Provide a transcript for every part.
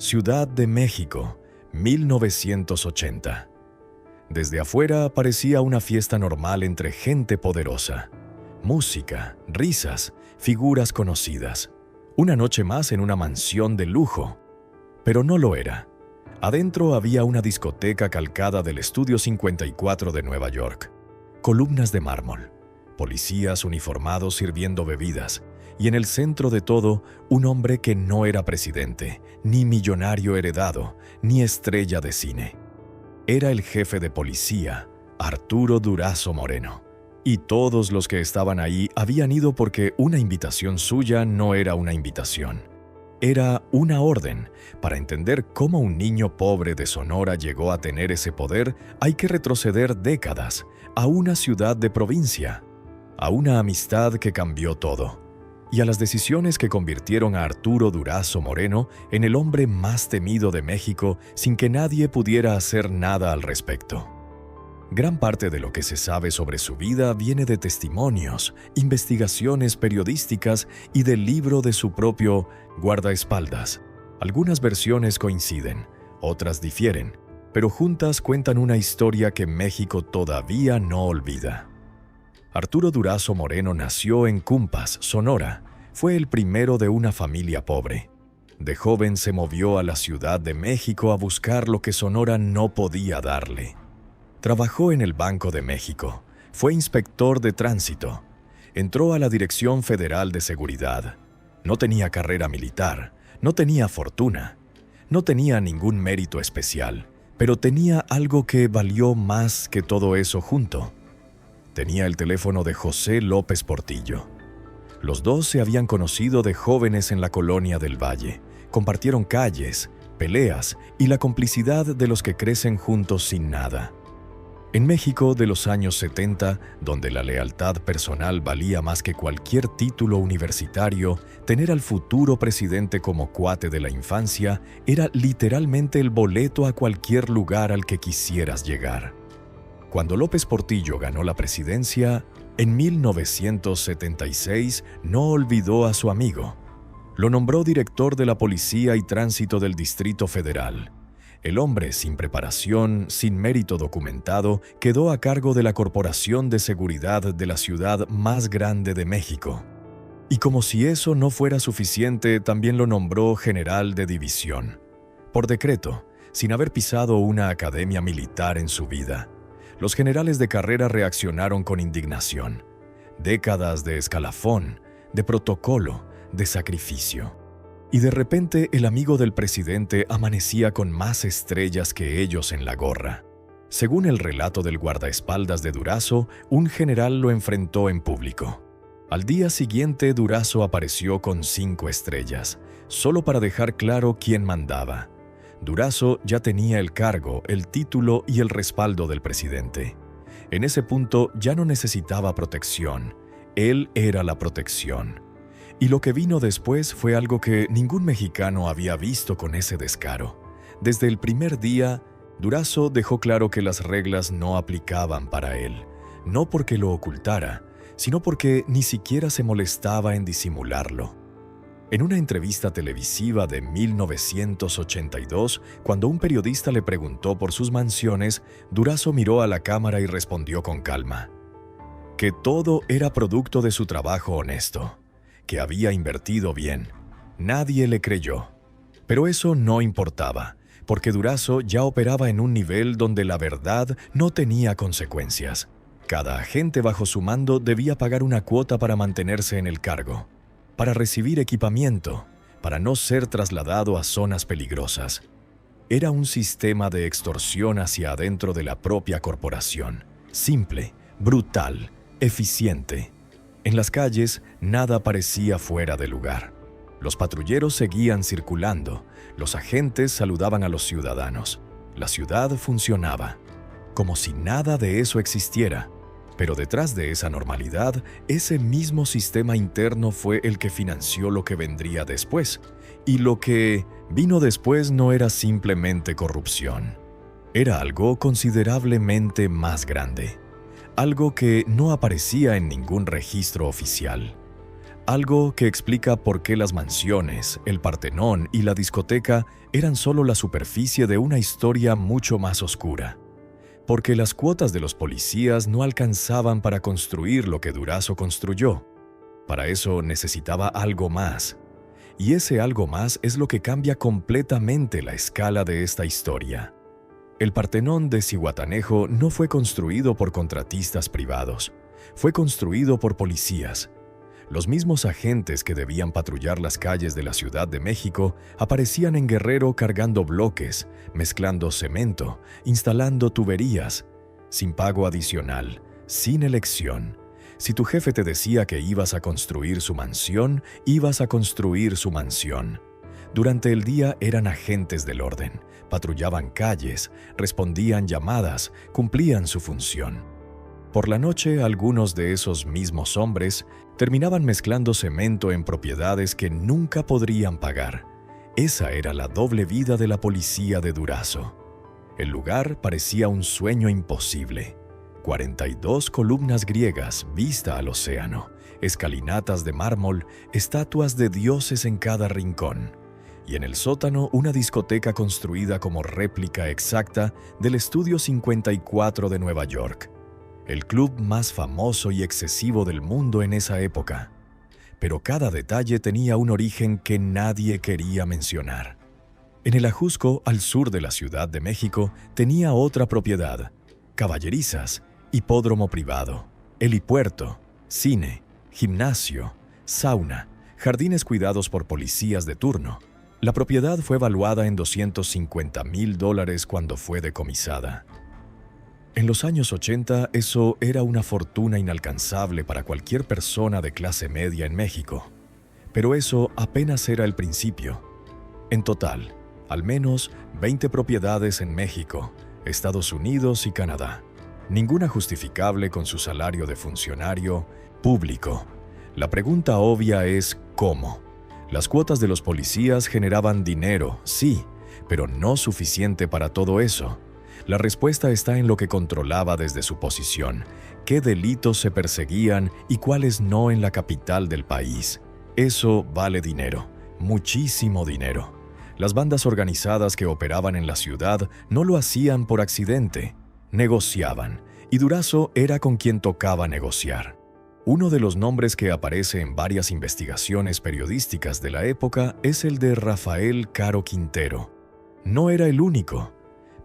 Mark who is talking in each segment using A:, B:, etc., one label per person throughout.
A: Ciudad de México, 1980. Desde afuera parecía una fiesta normal entre gente poderosa. Música, risas, figuras conocidas. Una noche más en una mansión de lujo. Pero no lo era. Adentro había una discoteca calcada del Estudio 54 de Nueva York. Columnas de mármol, policías uniformados sirviendo bebidas, y en el centro de todo, un hombre que no era presidente, ni millonario heredado, ni estrella de cine. Era el jefe de policía, Arturo Durazo Moreno. Y todos los que estaban ahí habían ido porque una invitación suya no era una invitación. Era una orden. Para entender cómo un niño pobre de Sonora llegó a tener ese poder, hay que retroceder décadas, a una ciudad de provincia, a una amistad que cambió todo, y a las decisiones que convirtieron a Arturo Durazo Moreno en el hombre más temido de México sin que nadie pudiera hacer nada al respecto. Gran parte de lo que se sabe sobre su vida viene de testimonios, investigaciones periodísticas y del libro de su propio guardaespaldas. Algunas versiones coinciden, otras difieren, pero juntas cuentan una historia que México todavía no olvida. Arturo Durazo Moreno nació en Cumpas, Sonora. Fue el primero de una familia pobre. De joven se movió a la Ciudad de México a buscar lo que Sonora no podía darle. Trabajó en el Banco de México. Fue inspector de tránsito. Entró a la Dirección Federal de Seguridad. No tenía carrera militar, no tenía fortuna, no tenía ningún mérito especial, pero tenía algo que valió más que todo eso junto. Tenía el teléfono de José López Portillo. Los dos se habían conocido de jóvenes en la colonia del Valle. Compartieron calles, peleas y la complicidad de los que crecen juntos sin nada. En México de los años 70, donde la lealtad personal valía más que cualquier título universitario, tener al futuro presidente como cuate de la infancia era literalmente el boleto a cualquier lugar al que quisieras llegar. Cuando López Portillo ganó la presidencia, en 1976 no olvidó a su amigo. Lo nombró director de la Policía y Tránsito del Distrito Federal. El hombre, sin preparación, sin mérito documentado, quedó a cargo de la Corporación de Seguridad de la ciudad más grande de México. Y como si eso no fuera suficiente, también lo nombró general de división. Por decreto, sin haber pisado una academia militar en su vida. Los generales de carrera reaccionaron con indignación. Décadas de escalafón, de protocolo, de sacrificio. Y de repente el amigo del presidente amanecía con más estrellas que ellos en la gorra. Según el relato del guardaespaldas de Durazo, un general lo enfrentó en público. Al día siguiente Durazo apareció con 5 estrellas, solo para dejar claro quién mandaba. Durazo ya tenía el cargo, el título y el respaldo del presidente. En ese punto ya no necesitaba protección. Él era la protección. Y lo que vino después fue algo que ningún mexicano había visto con ese descaro. Desde el primer día, Durazo dejó claro que las reglas no aplicaban para él, no porque lo ocultara, sino porque ni siquiera se molestaba en disimularlo. En una entrevista televisiva de 1982, cuando un periodista le preguntó por sus mansiones, Durazo miró a la cámara y respondió con calma que todo era producto de su trabajo honesto, que había invertido bien. Nadie le creyó. Pero eso no importaba, porque Durazo ya operaba en un nivel donde la verdad no tenía consecuencias. Cada agente bajo su mando debía pagar una cuota para mantenerse en el cargo, para recibir equipamiento, para no ser trasladado a zonas peligrosas. Era un sistema de extorsión hacia adentro de la propia corporación. Simple, brutal, eficiente. En las calles, nada parecía fuera de lugar. Los patrulleros seguían circulando, los agentes saludaban a los ciudadanos. La ciudad funcionaba, como si nada de eso existiera. Pero detrás de esa normalidad, ese mismo sistema interno fue el que financió lo que vendría después. Y lo que vino después no era simplemente corrupción. Era algo considerablemente más grande. Algo que no aparecía en ningún registro oficial. Algo que explica por qué las mansiones, el Partenón y la discoteca eran solo la superficie de una historia mucho más oscura. Porque las cuotas de los policías no alcanzaban para construir lo que Durazo construyó. Para eso necesitaba algo más. Y ese algo más es lo que cambia completamente la escala de esta historia. El Partenón de Zihuatanejo no fue construido por contratistas privados. Fue construido por policías. Los mismos agentes que debían patrullar las calles de la Ciudad de México aparecían en Guerrero cargando bloques, mezclando cemento, instalando tuberías, sin pago adicional, sin elección. Si tu jefe te decía que ibas a construir su mansión, ibas a construir su mansión. Durante el día eran agentes del orden, patrullaban calles, respondían llamadas, cumplían su función. Por la noche, algunos de esos mismos hombres terminaban mezclando cemento en propiedades que nunca podrían pagar. Esa era la doble vida de la policía de Durazo. El lugar parecía un sueño imposible. 42 columnas griegas, vista al océano, escalinatas de mármol, estatuas de dioses en cada rincón. Y en el sótano una discoteca construida como réplica exacta del Estudio 54 de Nueva York. El club más famoso y excesivo del mundo en esa época. Pero cada detalle tenía un origen que nadie quería mencionar. En el Ajusco, al sur de la Ciudad de México, tenía otra propiedad: caballerizas, hipódromo privado, helipuerto, cine, gimnasio, sauna, jardines cuidados por policías de turno. La propiedad fue valuada en $250,000 cuando fue decomisada. En los años 80, eso era una fortuna inalcanzable para cualquier persona de clase media en México. Pero eso apenas era el principio. En total, al menos 20 propiedades en México, Estados Unidos y Canadá. Ninguna justificable con su salario de funcionario público. La pregunta obvia es ¿cómo? Las cuotas de los policías generaban dinero, sí, pero no suficiente para todo eso. La respuesta está en lo que controlaba desde su posición, qué delitos se perseguían y cuáles no en la capital del país. Eso vale dinero, muchísimo dinero. Las bandas organizadas que operaban en la ciudad no lo hacían por accidente, negociaban, y Durazo era con quien tocaba negociar. Uno de los nombres que aparece en varias investigaciones periodísticas de la época es el de Rafael Caro Quintero. No era el único,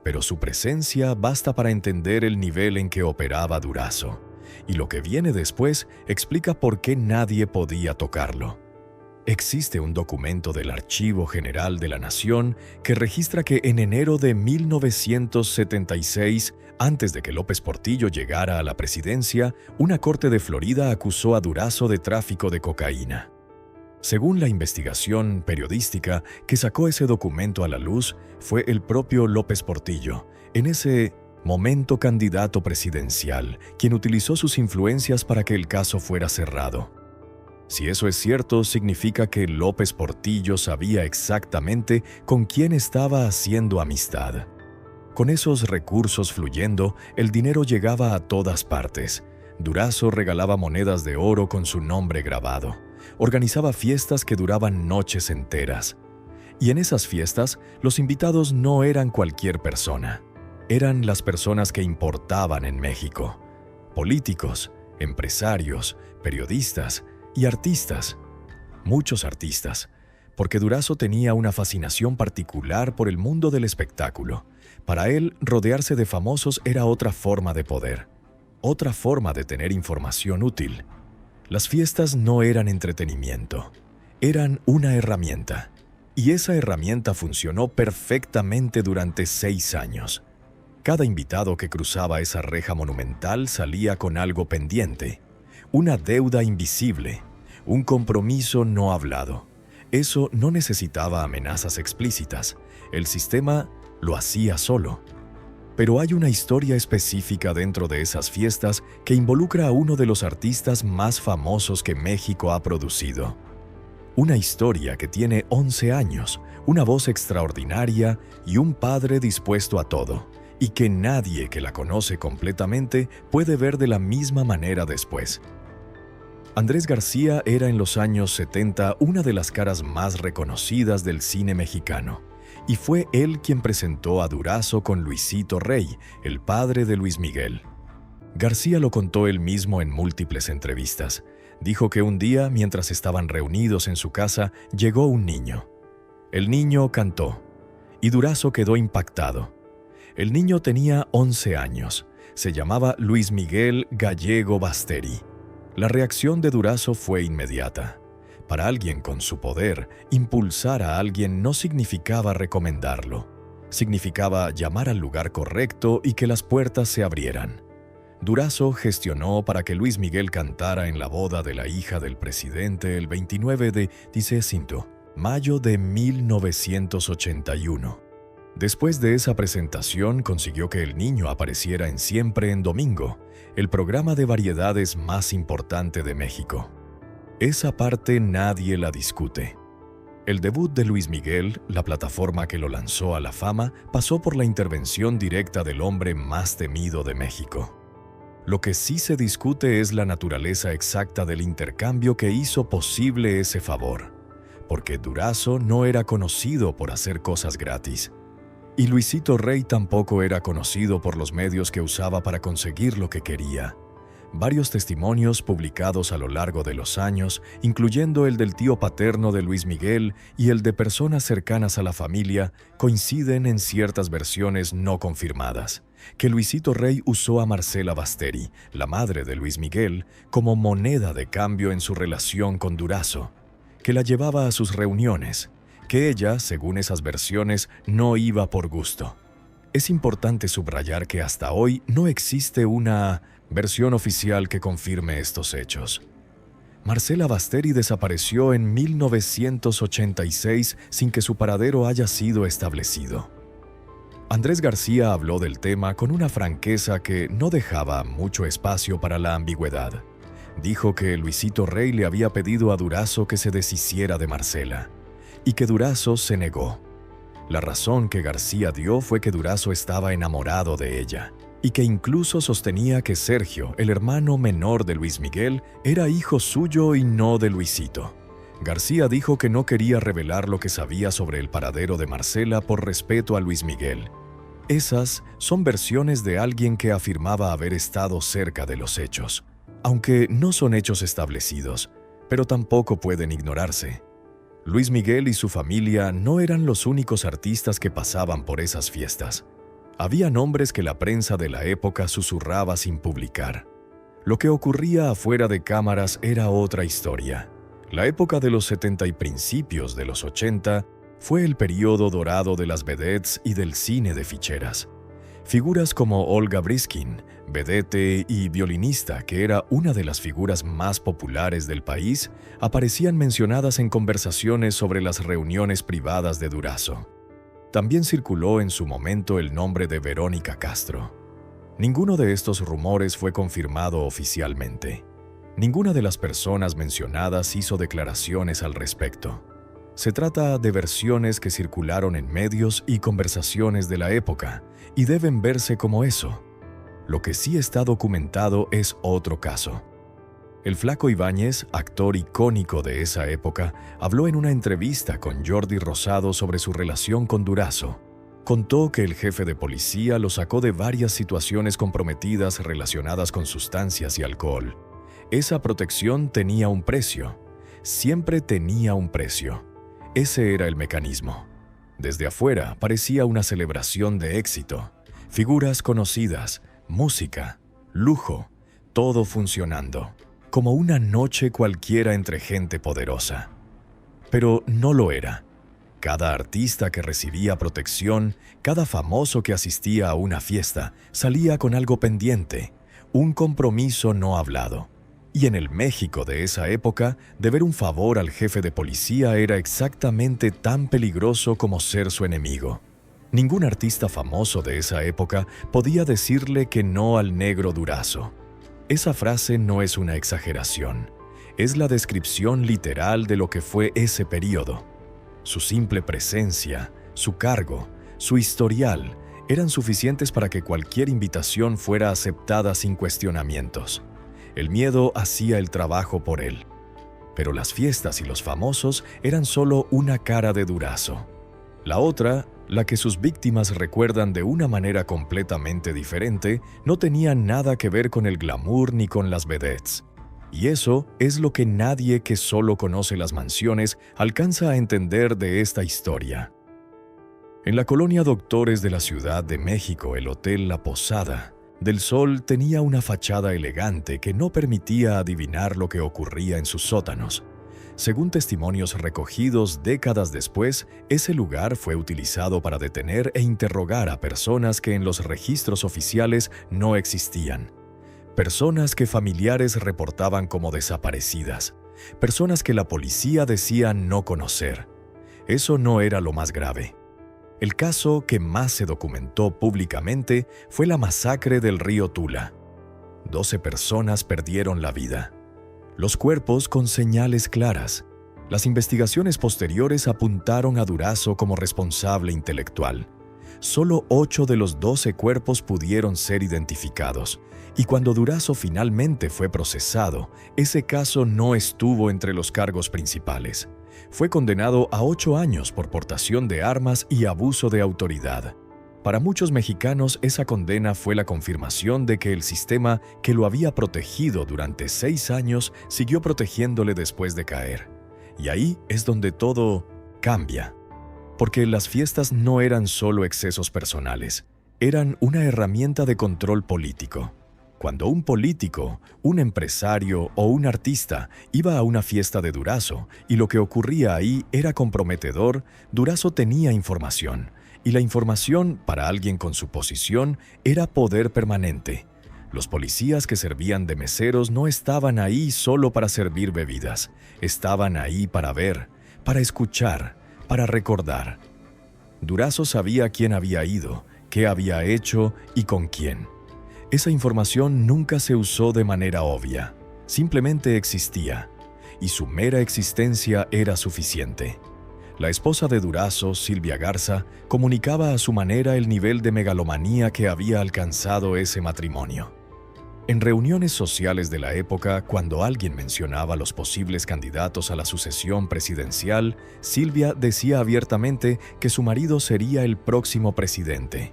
A: pero su presencia basta para entender el nivel en que operaba Durazo, y lo que viene después explica por qué nadie podía tocarlo. Existe un documento del Archivo General de la Nación que registra que en enero de 1976, antes de que López Portillo llegara a la presidencia, una corte de Florida acusó a Durazo de tráfico de cocaína. Según la investigación periodística que sacó ese documento a la luz, fue el propio López Portillo, en ese momento candidato presidencial, quien utilizó sus influencias para que el caso fuera cerrado. Si eso es cierto, significa que López Portillo sabía exactamente con quién estaba haciendo amistad. Con esos recursos fluyendo, el dinero llegaba a todas partes. Durazo regalaba monedas de oro con su nombre grabado. Organizaba fiestas que duraban noches enteras. Y en esas fiestas, los invitados no eran cualquier persona. Eran las personas que importaban en México. Políticos, empresarios, periodistas y artistas. Muchos artistas, porque Durazo tenía una fascinación particular por el mundo del espectáculo. Para él, rodearse de famosos era otra forma de poder, otra forma de tener información útil. Las fiestas no eran entretenimiento, eran una herramienta. Y esa herramienta funcionó perfectamente durante 6 años. Cada invitado que cruzaba esa reja monumental salía con algo pendiente, una deuda invisible, un compromiso no hablado. Eso no necesitaba amenazas explícitas, el sistema lo hacía solo. Pero hay una historia específica dentro de esas fiestas que involucra a uno de los artistas más famosos que México ha producido. Una historia que tiene 11 años, una voz extraordinaria y un padre dispuesto a todo, y que nadie que la conoce completamente puede ver de la misma manera después. Andrés García era en los años 70 una de las caras más reconocidas del cine mexicano, y fue él quien presentó a Durazo con Luisito Rey, el padre de Luis Miguel. García lo contó él mismo en múltiples entrevistas. Dijo que un día, mientras estaban reunidos en su casa, llegó un niño. El niño cantó, y Durazo quedó impactado. El niño tenía 11 años. Se llamaba Luis Miguel Gallego Basteri. La reacción de Durazo fue inmediata. Para alguien con su poder, impulsar a alguien no significaba recomendarlo. Significaba llamar al lugar correcto y que las puertas se abrieran. Durazo gestionó para que Luis Miguel cantara en la boda de la hija del presidente el 29 de mayo de 1981. Después de esa presentación, consiguió que el niño apareciera en Siempre en Domingo, el programa de variedades más importante de México. Esa parte nadie la discute. El debut de Luis Miguel, la plataforma que lo lanzó a la fama, pasó por la intervención directa del hombre más temido de México. Lo que sí se discute es la naturaleza exacta del intercambio que hizo posible ese favor, porque Durazo no era conocido por hacer cosas gratis, y Luisito Rey tampoco era conocido por los medios que usaba para conseguir lo que quería. Varios testimonios publicados a lo largo de los años, incluyendo el del tío paterno de Luis Miguel y el de personas cercanas a la familia, coinciden en ciertas versiones no confirmadas, que Luisito Rey usó a Marcela Basteri, la madre de Luis Miguel, como moneda de cambio en su relación con Durazo, que la llevaba a sus reuniones, que ella, según esas versiones, no iba por gusto. Es importante subrayar que hasta hoy no existe una versión oficial que confirme estos hechos. Marcela Basteri desapareció en 1986 sin que su paradero haya sido establecido. Andrés García habló del tema con una franqueza que no dejaba mucho espacio para la ambigüedad. Dijo que Luisito Rey le había pedido a Durazo que se deshiciera de Marcela, y que Durazo se negó. La razón que García dio fue que Durazo estaba enamorado de ella, y que incluso sostenía que Sergio, el hermano menor de Luis Miguel, era hijo suyo y no de Luisito. García dijo que no quería revelar lo que sabía sobre el paradero de Marcela por respeto a Luis Miguel. Esas son versiones de alguien que afirmaba haber estado cerca de los hechos, aunque no son hechos establecidos, pero tampoco pueden ignorarse. Luis Miguel y su familia no eran los únicos artistas que pasaban por esas fiestas. Había nombres que la prensa de la época susurraba sin publicar. Lo que ocurría afuera de cámaras era otra historia. La época de los 70 y principios de los 80 fue el periodo dorado de las vedettes y del cine de ficheras. Figuras como Olga Briskin, vedette y violinista, que era una de las figuras más populares del país, aparecían mencionadas en conversaciones sobre las reuniones privadas de Durazo. También circuló en su momento el nombre de Verónica Castro. Ninguno de estos rumores fue confirmado oficialmente. Ninguna de las personas mencionadas hizo declaraciones al respecto. Se trata de versiones que circularon en medios y conversaciones de la época, y deben verse como eso. Lo que sí está documentado es otro caso. El Flaco Ibáñez, actor icónico de esa época, habló en una entrevista con Jordi Rosado sobre su relación con Durazo. Contó que el jefe de policía lo sacó de varias situaciones comprometidas relacionadas con sustancias y alcohol. Esa protección tenía un precio. Siempre tenía un precio. Ese era el mecanismo. Desde afuera parecía una celebración de éxito. Figuras conocidas, música, lujo, todo funcionando. Como una noche cualquiera entre gente poderosa. Pero no lo era. Cada artista que recibía protección, cada famoso que asistía a una fiesta, salía con algo pendiente, un compromiso no hablado. Y en el México de esa época, deber un favor al jefe de policía era exactamente tan peligroso como ser su enemigo. Ningún artista famoso de esa época podía decirle que no al negro Durazo. Esa frase no es una exageración, es la descripción literal de lo que fue ese periodo. Su simple presencia, su cargo, su historial, eran suficientes para que cualquier invitación fuera aceptada sin cuestionamientos. El miedo hacía el trabajo por él. Pero las fiestas y los famosos eran solo una cara de Durazo. La otra, la que sus víctimas recuerdan de una manera completamente diferente, no tenía nada que ver con el glamour ni con las vedettes. Y eso es lo que nadie que solo conoce las mansiones alcanza a entender de esta historia. En la colonia Doctores de la Ciudad de México, el Hotel La Posada del Sol tenía una fachada elegante que no permitía adivinar lo que ocurría en sus sótanos. Según testimonios recogidos décadas después, ese lugar fue utilizado para detener e interrogar a personas que en los registros oficiales no existían. Personas que familiares reportaban como desaparecidas. Personas que la policía decía no conocer. Eso no era lo más grave. El caso que más se documentó públicamente fue la masacre del río Tula. 12 personas perdieron la vida. Los cuerpos con señales claras. Las investigaciones posteriores apuntaron a Durazo como responsable intelectual. Solo 8 de los 12 cuerpos pudieron ser identificados, y cuando Durazo finalmente fue procesado, ese caso no estuvo entre los cargos principales. Fue condenado a 8 años por portación de armas y abuso de autoridad. Para muchos mexicanos, esa condena fue la confirmación de que el sistema que lo había protegido durante 6 años siguió protegiéndole después de caer. Y ahí es donde todo cambia. Porque las fiestas no eran solo excesos personales, eran una herramienta de control político. Cuando un político, un empresario o un artista iba a una fiesta de Durazo y lo que ocurría ahí era comprometedor, Durazo tenía información. Y la información, para alguien con su posición, era poder permanente. Los policías que servían de meseros no estaban ahí solo para servir bebidas. Estaban ahí para ver, para escuchar, para recordar. Durazo sabía quién había ido, qué había hecho y con quién. Esa información nunca se usó de manera obvia, simplemente existía, y su mera existencia era suficiente. La esposa de Durazo, Silvia Garza, comunicaba a su manera el nivel de megalomanía que había alcanzado ese matrimonio. En reuniones sociales de la época, cuando alguien mencionaba los posibles candidatos a la sucesión presidencial, Silvia decía abiertamente que su marido sería el próximo presidente.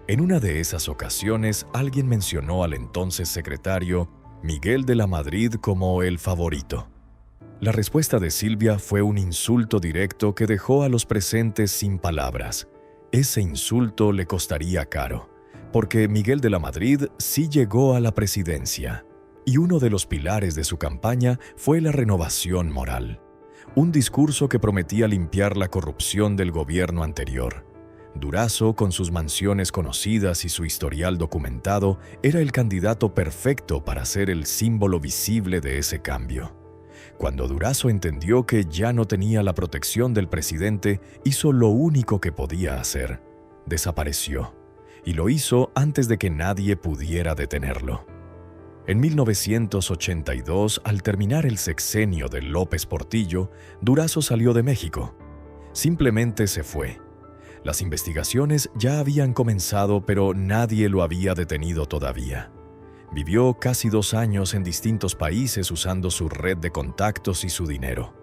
A: En una de esas ocasiones, alguien mencionó al entonces secretario Miguel de la Madrid como el favorito. La respuesta de Silvia fue un insulto directo que dejó a los presentes sin palabras. Ese insulto le costaría caro, porque Miguel de la Madrid sí llegó a la presidencia, y uno de los pilares de su campaña fue la renovación moral, un discurso que prometía limpiar la corrupción del gobierno anterior. Durazo, con sus mansiones conocidas y su historial documentado, era el candidato perfecto para ser el símbolo visible de ese cambio. Cuando Durazo entendió que ya no tenía la protección del presidente, hizo lo único que podía hacer: desapareció. Y lo hizo antes de que nadie pudiera detenerlo. En 1982, al terminar el sexenio de López Portillo, Durazo salió de México. Simplemente se fue. Las investigaciones ya habían comenzado, pero nadie lo había detenido todavía. Vivió casi 2 años en distintos países usando su red de contactos y su dinero.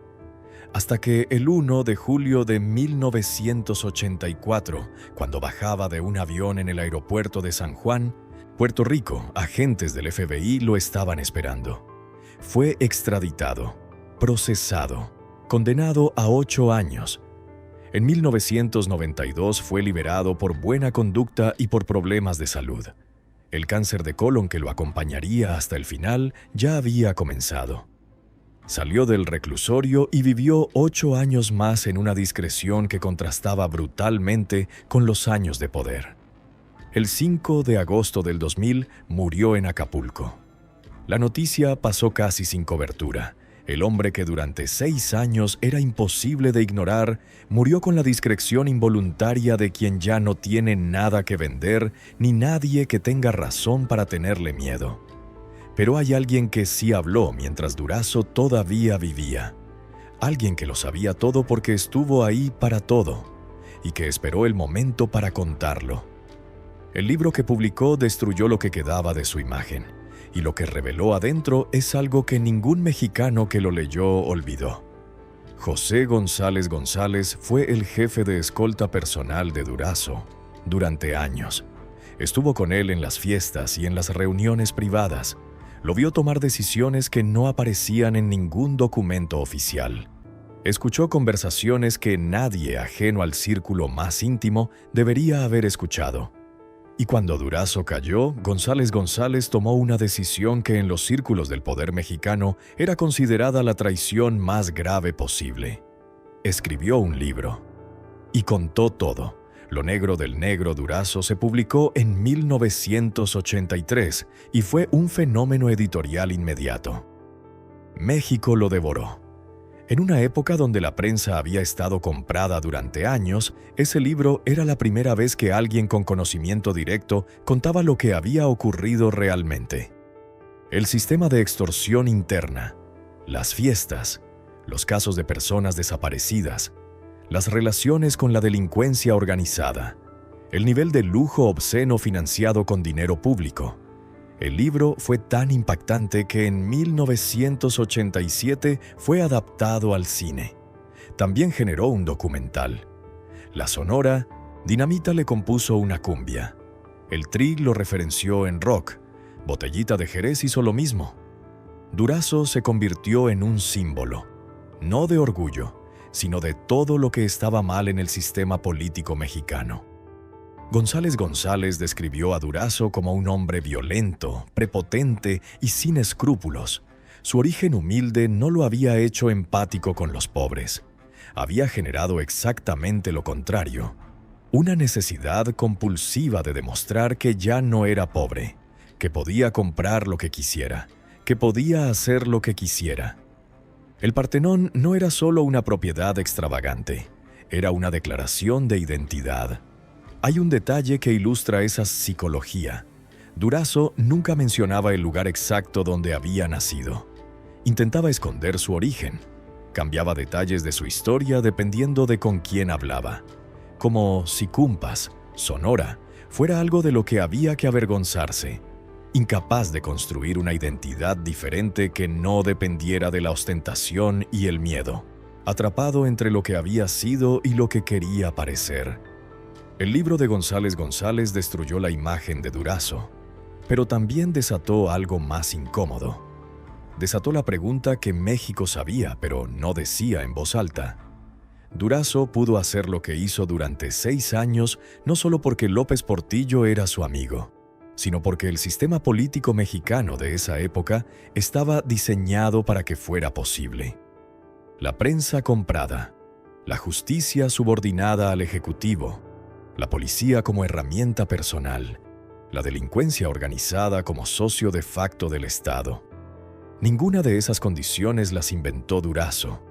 A: Hasta que el 1 de julio de 1984, cuando bajaba de un avión en el aeropuerto de San Juan, Puerto Rico, agentes del FBI lo estaban esperando. Fue extraditado, procesado, condenado a 8 años. En 1992 fue liberado por buena conducta y por problemas de salud. El cáncer de colon que lo acompañaría hasta el final ya había comenzado. Salió del reclusorio y vivió 8 años más en una discreción que contrastaba brutalmente con los años de poder. El 5 de agosto del 2000 murió en Acapulco. La noticia pasó casi sin cobertura. El hombre que durante 6 años era imposible de ignorar, murió con la discreción involuntaria de quien ya no tiene nada que vender, ni nadie que tenga razón para tenerle miedo. Pero hay alguien que sí habló mientras Durazo todavía vivía. Alguien que lo sabía todo porque estuvo ahí para todo, y que esperó el momento para contarlo. El libro que publicó destruyó lo que quedaba de su imagen, y lo que reveló adentro es algo que ningún mexicano que lo leyó olvidó. José González González fue el jefe de escolta personal de Durazo durante años. Estuvo con él en las fiestas y en las reuniones privadas. Lo vio tomar decisiones que no aparecían en ningún documento oficial. Escuchó conversaciones que nadie ajeno al círculo más íntimo debería haber escuchado. Y cuando Durazo cayó, González González tomó una decisión que en los círculos del poder mexicano era considerada la traición más grave posible. Escribió un libro. Y contó todo. Lo negro del negro Durazo se publicó en 1983 y fue un fenómeno editorial inmediato. México lo devoró. En una época donde la prensa había estado comprada durante años, ese libro era la primera vez que alguien con conocimiento directo contaba lo que había ocurrido realmente. El sistema de extorsión interna, las fiestas, los casos de personas desaparecidas, las relaciones con la delincuencia organizada, el nivel de lujo obsceno financiado con dinero público. El libro fue tan impactante que en 1987 fue adaptado al cine. También generó un documental. La Sonora, Dinamita le compuso una cumbia. El Tri lo referenció en rock. Botellita de Jerez hizo lo mismo. Durazo se convirtió en un símbolo, no de orgullo, sino de todo lo que estaba mal en el sistema político mexicano. González González describió a Durazo como un hombre violento, prepotente y sin escrúpulos. Su origen humilde no lo había hecho empático con los pobres. Había generado exactamente lo contrario, una necesidad compulsiva de demostrar que ya no era pobre, que podía comprar lo que quisiera, que podía hacer lo que quisiera. El Partenón no era solo una propiedad extravagante, era una declaración de identidad. Hay un detalle que ilustra esa psicología. Durazo nunca mencionaba el lugar exacto donde había nacido. Intentaba esconder su origen. Cambiaba detalles de su historia dependiendo de con quién hablaba. Como si Cumpas, Sonora, fuera algo de lo que había que avergonzarse. Incapaz de construir una identidad diferente que no dependiera de la ostentación y el miedo, atrapado entre lo que había sido y lo que quería parecer. El libro de González González destruyó la imagen de Durazo, pero también desató algo más incómodo. Desató la pregunta que México sabía, pero no decía en voz alta. Durazo pudo hacer lo que hizo durante 6 años no solo porque López Portillo era su amigo, sino porque el sistema político mexicano de esa época estaba diseñado para que fuera posible. La prensa comprada, la justicia subordinada al ejecutivo, la policía como herramienta personal, la delincuencia organizada como socio de facto del Estado. Ninguna de esas condiciones las inventó Durazo.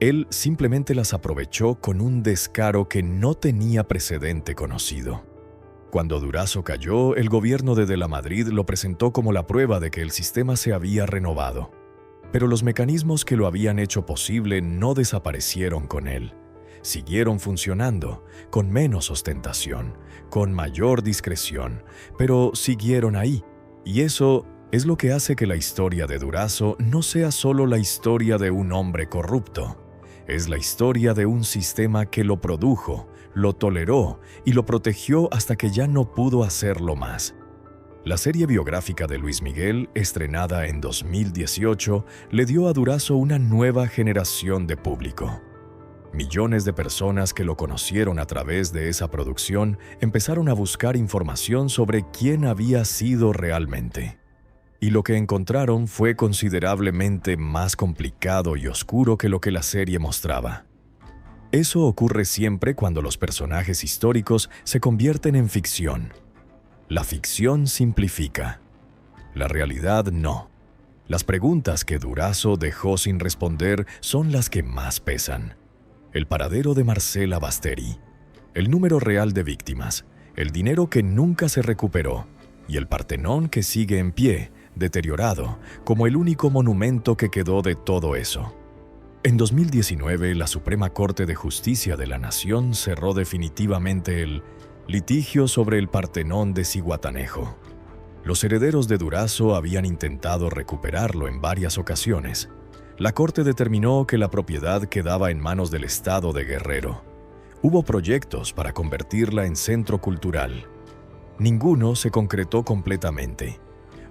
A: Él simplemente las aprovechó con un descaro que no tenía precedente conocido. Cuando Durazo cayó, el gobierno de la Madrid lo presentó como la prueba de que el sistema se había renovado. Pero los mecanismos que lo habían hecho posible no desaparecieron con él. Siguieron funcionando, con menos ostentación, con mayor discreción, pero siguieron ahí. Y eso es lo que hace que la historia de Durazo no sea solo la historia de un hombre corrupto. Es la historia de un sistema que lo produjo, lo toleró y lo protegió hasta que ya no pudo hacerlo más. La serie biográfica de Luis Miguel, estrenada en 2018, le dio a Durazo una nueva generación de público. Millones de personas que lo conocieron a través de esa producción empezaron a buscar información sobre quién había sido realmente. Y lo que encontraron fue considerablemente más complicado y oscuro que lo que la serie mostraba. Eso ocurre siempre cuando los personajes históricos se convierten en ficción. La ficción simplifica. La realidad no. Las preguntas que Durazo dejó sin responder son las que más pesan. El paradero de Marcela Basteri, el número real de víctimas, el dinero que nunca se recuperó y el Partenón que sigue en pie, deteriorado, como el único monumento que quedó de todo eso. En 2019, la Suprema Corte de Justicia de la Nación cerró definitivamente el litigio sobre el Partenón de Zihuatanejo. Los herederos de Durazo habían intentado recuperarlo en varias ocasiones. La corte determinó que la propiedad quedaba en manos del Estado de Guerrero. Hubo proyectos para convertirla en centro cultural. Ninguno se concretó completamente.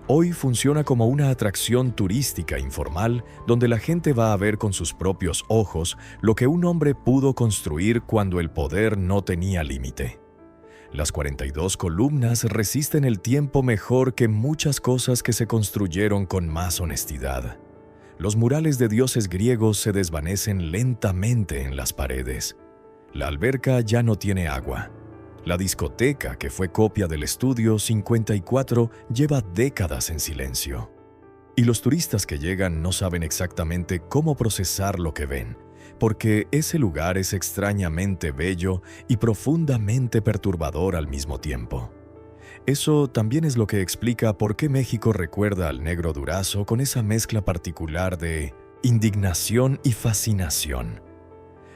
A: Hoy funciona como una atracción turística informal donde la gente va a ver con sus propios ojos lo que un hombre pudo construir cuando el poder no tenía límite. Las 42 columnas resisten el tiempo mejor que muchas cosas que se construyeron con más honestidad. Los murales de dioses griegos se desvanecen lentamente en las paredes. La alberca ya no tiene agua. La discoteca, que fue copia del Estudio 54, lleva décadas en silencio. Y los turistas que llegan no saben exactamente cómo procesar lo que ven, porque ese lugar es extrañamente bello y profundamente perturbador al mismo tiempo. Eso también es lo que explica por qué México recuerda al negro Durazo con esa mezcla particular de indignación y fascinación.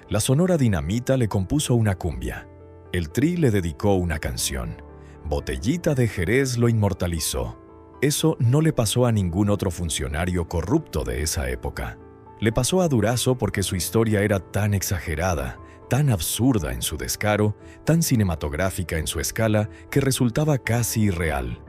A: La Sonora Dinamita le compuso una cumbia. El Tri le dedicó una canción. Botellita de Jerez lo inmortalizó. Eso no le pasó a ningún otro funcionario corrupto de esa época. Le pasó a Durazo porque su historia era tan exagerada, tan absurda en su descaro, tan cinematográfica en su escala, que resultaba casi irreal.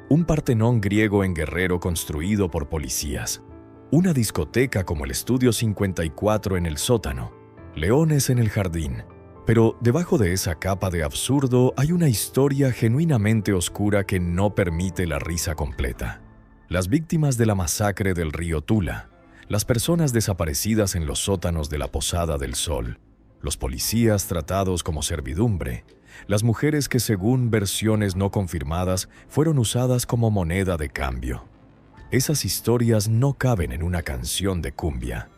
A: Un Partenón griego en Guerrero construido por policías. Una discoteca como el Estudio 54 en el sótano. Leones en el jardín. Pero debajo de esa capa de absurdo hay una historia genuinamente oscura que no permite la risa completa. Las víctimas de la masacre del río Tula, las personas desaparecidas en los sótanos de la Posada del Sol, los policías tratados como servidumbre, las mujeres que según versiones no confirmadas fueron usadas como moneda de cambio. Esas historias no caben en una canción de cumbia.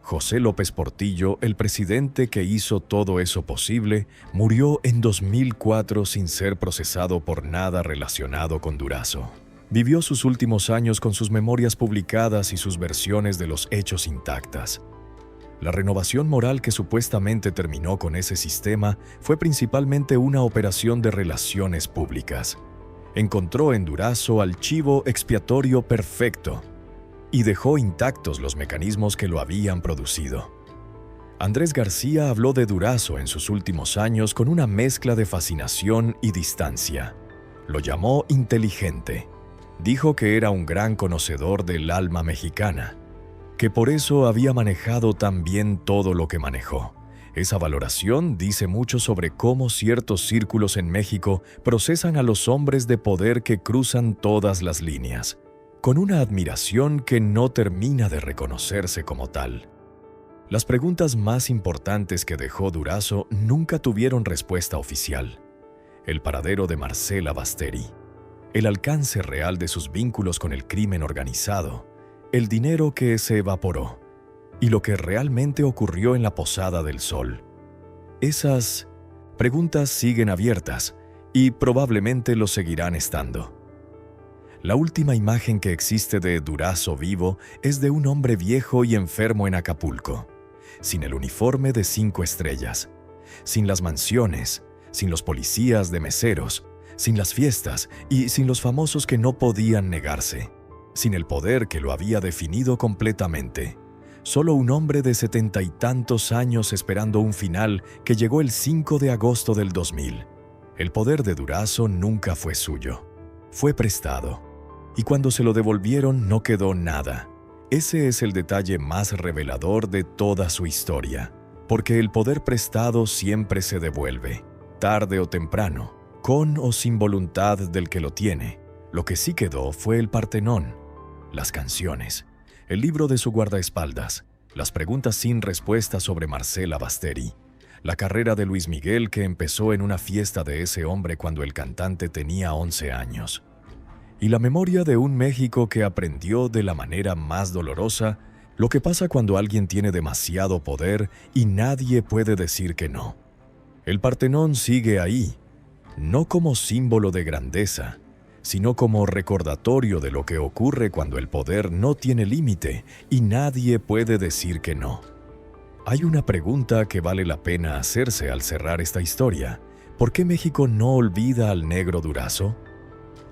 A: José López Portillo, el presidente que hizo todo eso posible, murió en 2004 sin ser procesado por nada relacionado con Durazo. Vivió sus últimos años con sus memorias publicadas y sus versiones de los hechos intactas. La renovación moral que supuestamente terminó con ese sistema fue principalmente una operación de relaciones públicas. Encontró en Durazo al chivo expiatorio perfecto y dejó intactos los mecanismos que lo habían producido. Andrés García habló de Durazo en sus últimos años con una mezcla de fascinación y distancia. Lo llamó inteligente. Dijo que era un gran conocedor del alma mexicana, que por eso había manejado tan bien todo lo que manejó. Esa valoración dice mucho sobre cómo ciertos círculos en México procesan a los hombres de poder que cruzan todas las líneas, con una admiración que no termina de reconocerse como tal. Las preguntas más importantes que dejó Durazo nunca tuvieron respuesta oficial. El paradero de Marcela Basteri, el alcance real de sus vínculos con el crimen organizado, el dinero que se evaporó y lo que realmente ocurrió en la Posada del Sol. Esas preguntas siguen abiertas y probablemente lo seguirán estando. La última imagen que existe de Durazo vivo es de un hombre viejo y enfermo en Acapulco, sin el uniforme de 5 estrellas, sin las mansiones, sin los policías de meseros, sin las fiestas y sin los famosos que no podían negarse, sin el poder que lo había definido completamente. Solo un hombre de 70 y tantos años esperando un final que llegó el 5 de agosto del 2000. El poder de Durazo nunca fue suyo, fue prestado. Y cuando se lo devolvieron no quedó nada. Ese es el detalle más revelador de toda su historia, porque el poder prestado siempre se devuelve, tarde o temprano, con o sin voluntad del que lo tiene. Lo que sí quedó fue el Partenón, las canciones, el libro de su guardaespaldas, las preguntas sin respuesta sobre Marcela Basteri, la carrera de Luis Miguel que empezó en una fiesta de ese hombre cuando el cantante tenía 11 años. Y la memoria de un México que aprendió de la manera más dolorosa lo que pasa cuando alguien tiene demasiado poder y nadie puede decir que no. El Partenón sigue ahí, no como símbolo de grandeza, sino como recordatorio de lo que ocurre cuando el poder no tiene límite y nadie puede decir que no. Hay una pregunta que vale la pena hacerse al cerrar esta historia. ¿Por qué México no olvida al negro Durazo?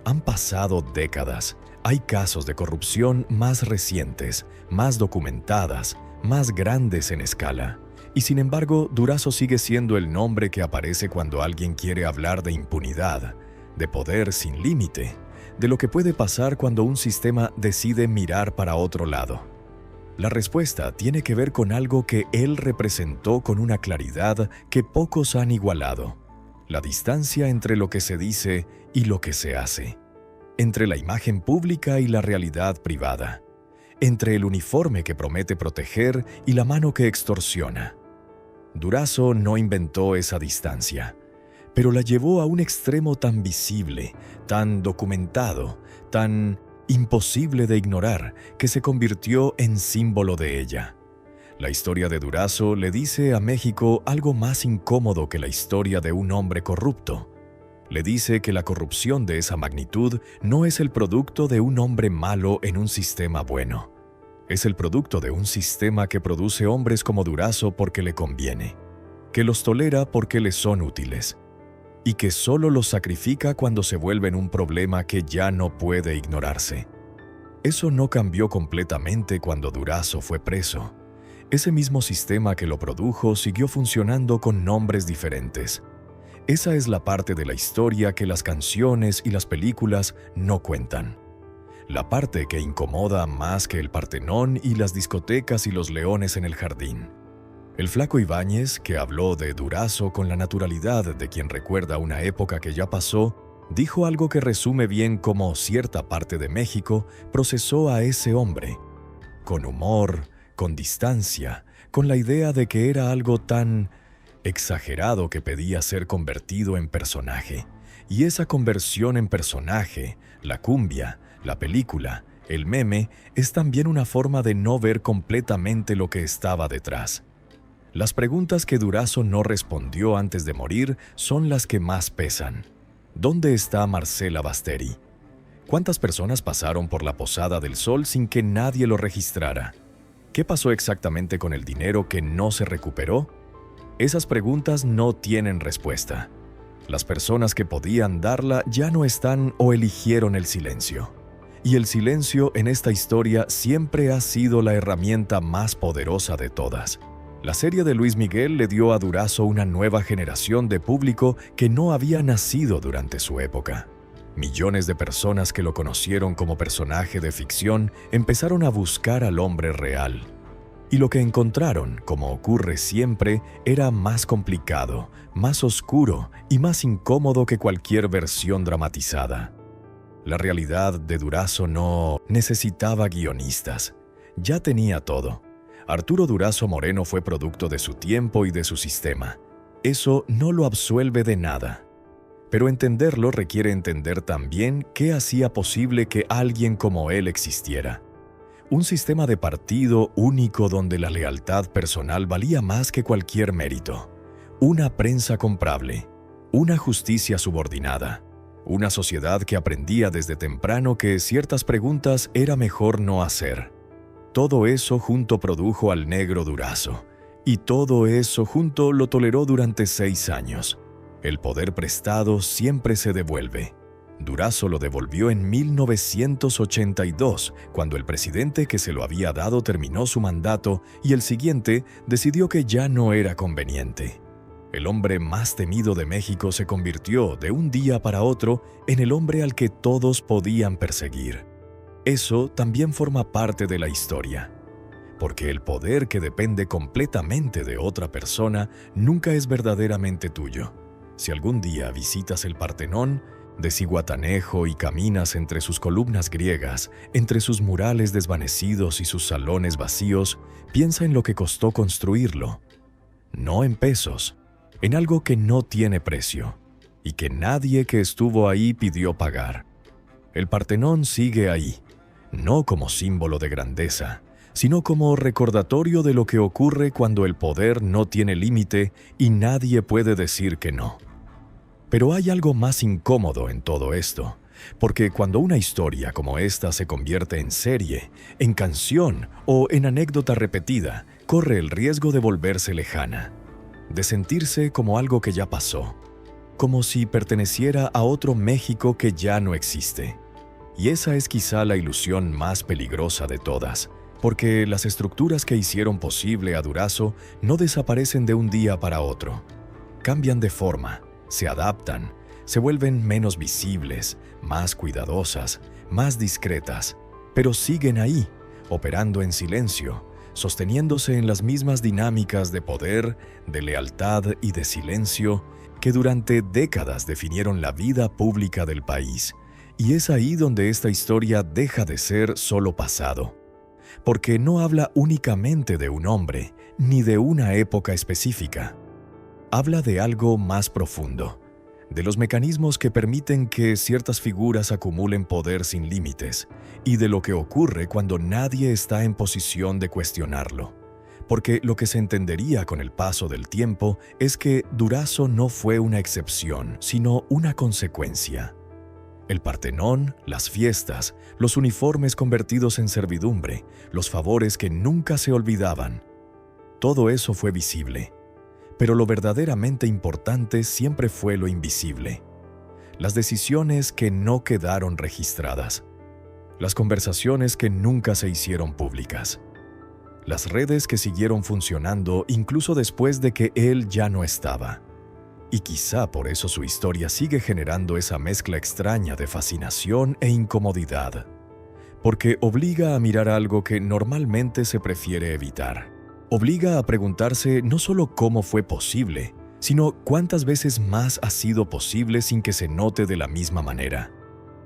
A: Han pasado décadas. Hay casos de corrupción más recientes, más documentadas, más grandes en escala. Y sin embargo, Durazo sigue siendo el nombre que aparece cuando alguien quiere hablar de impunidad, de poder sin límite, de lo que puede pasar cuando un sistema decide mirar para otro lado. La respuesta tiene que ver con algo que él representó con una claridad que pocos han igualado: la distancia entre lo que se dice y lo que se hace, entre la imagen pública y la realidad privada, entre el uniforme que promete proteger y la mano que extorsiona. Durazo no inventó esa distancia, pero la llevó a un extremo tan visible, tan documentado, tan imposible de ignorar, que se convirtió en símbolo de ella. La historia de Durazo le dice a México algo más incómodo que la historia de un hombre corrupto. Le dice que la corrupción de esa magnitud no es el producto de un hombre malo en un sistema bueno. Es el producto de un sistema que produce hombres como Durazo porque le conviene, que los tolera porque les son útiles, y que solo los sacrifica cuando se vuelven un problema que ya no puede ignorarse. Eso no cambió completamente cuando Durazo fue preso. Ese mismo sistema que lo produjo siguió funcionando con nombres diferentes. Esa es la parte de la historia que las canciones y las películas no cuentan. La parte que incomoda más que el Partenón y las discotecas y los leones en el jardín. El Flaco Ibáñez, que habló de Durazo con la naturalidad de quien recuerda una época que ya pasó, dijo algo que resume bien cómo cierta parte de México procesó a ese hombre. Con humor, con distancia, con la idea de que era algo tan exagerado que pedía ser convertido en personaje. Y esa conversión en personaje, la cumbia, la película, el meme, es también una forma de no ver completamente lo que estaba detrás. Las preguntas que Durazo no respondió antes de morir son las que más pesan. ¿Dónde está Marcela Basteri? ¿Cuántas personas pasaron por la Posada del Sol sin que nadie lo registrara? ¿Qué pasó exactamente con el dinero que no se recuperó? Esas preguntas no tienen respuesta. Las personas que podían darla ya no están o eligieron el silencio. Y el silencio en esta historia siempre ha sido la herramienta más poderosa de todas. La serie de Luis Miguel le dio a Durazo una nueva generación de público que no había nacido durante su época. Millones de personas que lo conocieron como personaje de ficción empezaron a buscar al hombre real. Y lo que encontraron, como ocurre siempre, era más complicado, más oscuro y más incómodo que cualquier versión dramatizada. La realidad de Durazo no necesitaba guionistas. Ya tenía todo. Arturo Durazo Moreno fue producto de su tiempo y de su sistema. Eso no lo absuelve de nada. Pero entenderlo requiere entender también qué hacía posible que alguien como él existiera. Un sistema de partido único donde la lealtad personal valía más que cualquier mérito. Una prensa comprable. Una justicia subordinada. Una sociedad que aprendía desde temprano que ciertas preguntas era mejor no hacer. Todo eso junto produjo al negro Durazo. Y todo eso junto lo toleró durante 6 años. El poder prestado siempre se devuelve. Durazo lo devolvió en 1982, cuando el presidente que se lo había dado terminó su mandato y el siguiente decidió que ya no era conveniente. El hombre más temido de México se convirtió de un día para otro en el hombre al que todos podían perseguir. Eso también forma parte de la historia, porque el poder que depende completamente de otra persona nunca es verdaderamente tuyo. Si algún día visitas el Partenón de Zihuatanejo y caminas entre sus columnas griegas, entre sus murales desvanecidos y sus salones vacíos, piensa en lo que costó construirlo. No en pesos, en algo que no tiene precio y que nadie que estuvo ahí pidió pagar. El Partenón sigue ahí, no como símbolo de grandeza, sino como recordatorio de lo que ocurre cuando el poder no tiene límite y nadie puede decir que no. Pero hay algo más incómodo en todo esto, porque cuando una historia como esta se convierte en serie, en canción o en anécdota repetida, corre el riesgo de volverse lejana, de sentirse como algo que ya pasó. como si perteneciera a otro México que ya no existe. Y esa es quizá la ilusión más peligrosa de todas, porque las estructuras que hicieron posible a Durazo no desaparecen de un día para otro. Cambian de forma, se adaptan, se vuelven menos visibles, más cuidadosas, más discretas, pero siguen ahí, operando en silencio, sosteniéndose en las mismas dinámicas de poder, de lealtad y de silencio que durante décadas definieron la vida pública del país. Y es ahí donde esta historia deja de ser solo pasado, porque no habla únicamente de un hombre, ni de una época específica. Habla de algo más profundo, de los mecanismos que permiten que ciertas figuras acumulen poder sin límites, y de lo que ocurre cuando nadie está en posición de cuestionarlo. Porque lo que se entendería con el paso del tiempo es que Durazo no fue una excepción, sino una consecuencia. El Partenón, las fiestas, los uniformes convertidos en servidumbre, los favores que nunca se olvidaban. Todo eso fue visible. Pero lo verdaderamente importante siempre fue lo invisible. Las decisiones que no quedaron registradas. Las conversaciones que nunca se hicieron públicas. Las redes que siguieron funcionando incluso después de que él ya no estaba. Y quizá por eso su historia sigue generando esa mezcla extraña de fascinación e incomodidad. Porque obliga a mirar algo que normalmente se prefiere evitar. Obliga a preguntarse no solo cómo fue posible, sino cuántas veces más ha sido posible sin que se note de la misma manera.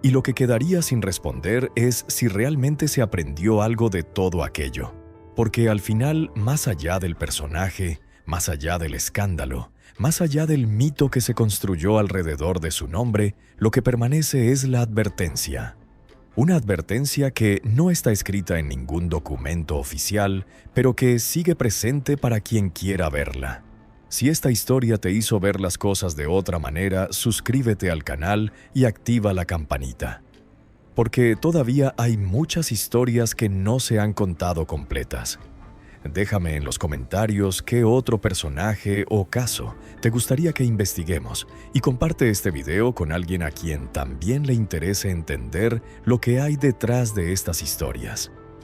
A: Y lo que quedaría sin responder es si realmente se aprendió algo de todo aquello. Porque al final, más allá del personaje, más allá del escándalo, más allá del mito que se construyó alrededor de su nombre, lo que permanece es la advertencia. Una advertencia que no está escrita en ningún documento oficial, pero que sigue presente para quien quiera verla. Si esta historia te hizo ver las cosas de otra manera, suscríbete al canal y activa la campanita. Porque todavía hay muchas historias que no se han contado completas. Déjame en los comentarios qué otro personaje o caso te gustaría que investiguemos y comparte este video con alguien a quien también le interese entender lo que hay detrás de estas historias.